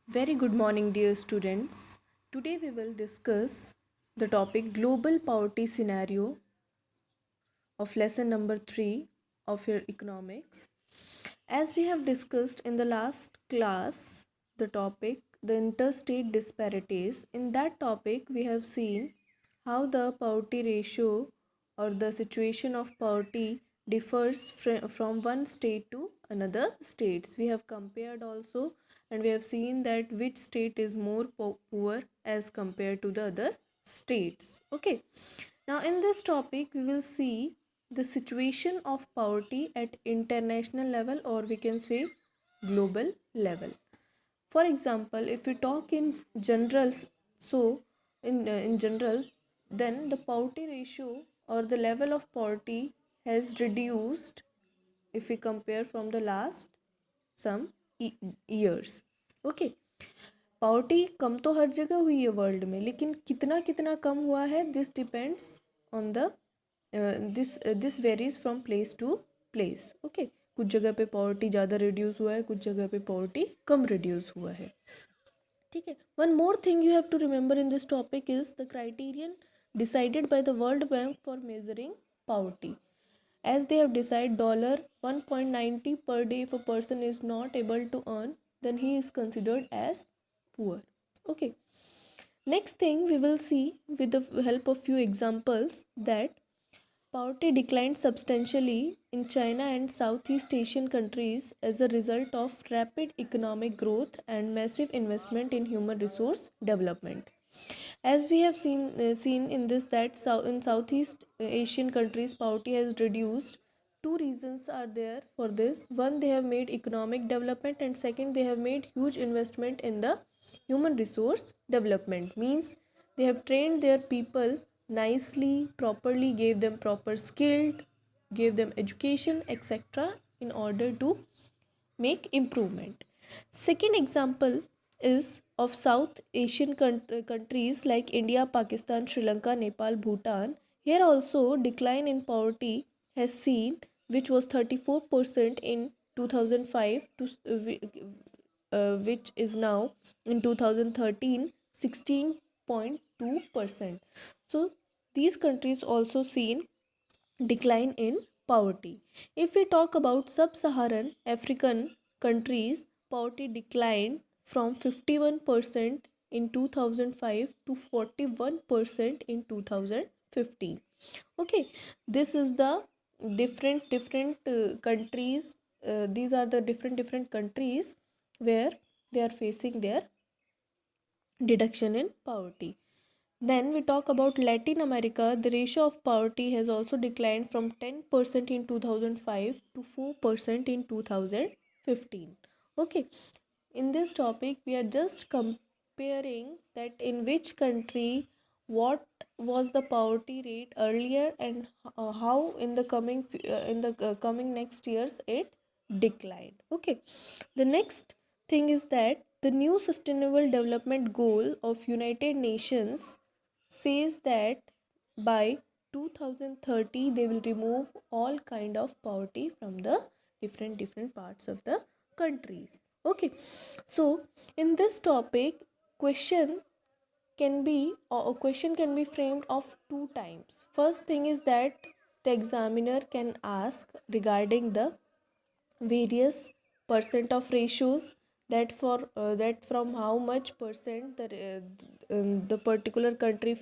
Very good morning, dear students. Today we will discuss the topic Global Poverty Scenario of lesson number 3 of your economics. As we have discussed in the last class, the topic the interstate disparities. In that topic, we have seen how the poverty ratio or the situation of poverty differs from one state to another states. We have compared also, and we have seen that which state is more poor as compared to the other states. Okay, now in this topic we will see the situation of poverty at international level, or we can say global level. For example, if we talk in general, so in general, then the poverty ratio or the level of poverty has reduced if we compare from the last some years. Okay, poverty कम तो हर जगह हुई है world में, लेकिन कितना कितना कम हुआ है, this depends on the this varies from place to place. Okay, कुछ जगह पे पॉवर्टी ज़्यादा रिड्यूस हुआ है, कुछ जगह पे पॉवर्टी कम रिड्यूस हुआ है. ठीक है. One more thing you have to remember in this topic is the criterion decided by the World Bank for measuring poverty. As they have decided $1.90 per day, if a person is not able to earn, then he is considered as poor. Okay, next thing we will see with the help of few examples that poverty declined substantially in China and Southeast Asian countries as a result of rapid economic growth and massive investment in human resource development. As we have seen in this that in Southeast Asian countries poverty has reduced. Two reasons are there for this. One, they have made economic development, and second, they have made huge investment in the human resource development. Means they have trained their people nicely, properly, gave them proper skilled, gave them education, etc. in order to make improvement. Second example is of South Asian countries like India, Pakistan, Sri Lanka, Nepal, Bhutan. Here also decline in poverty has seen, which was 34% in 2005 to which is now in 2013 16.2%. So these countries also seen decline in poverty. If we talk about sub-Saharan African countries, poverty declined from 51% in 2005 to 41% in 2015. Okay, this is the different countries. These are the different countries where they are facing their deduction in poverty. Then we talk about Latin America. The ratio of poverty has also declined from 10% in 2005 to 4% in 2015. Okay, in this topic we are just comparing that in which country what was the poverty rate earlier, and how in the coming next years it declined. Okay, the next thing is that the new sustainable development goal of United Nations says that by 2030 they will remove all kind of poverty from the different parts of the countries. Okay, so in this topic question can be, or a question can be framed of two times. First thing is that the examiner can ask regarding the various percent of ratios, that for that from how much percent the particular country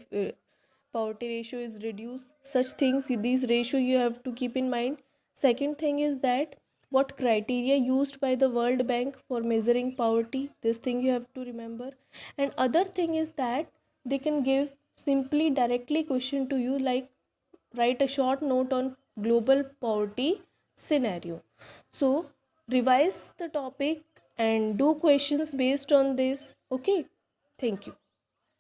poverty ratio is reduced. Such things, these ratio you have to keep in mind. Second thing is that what criteria used by the World Bank for measuring poverty, this thing you have to remember. And other thing is that they can give simply directly question to you, like write a short note on global poverty scenario. So revise the topic and do questions based on this. Okay, thank you.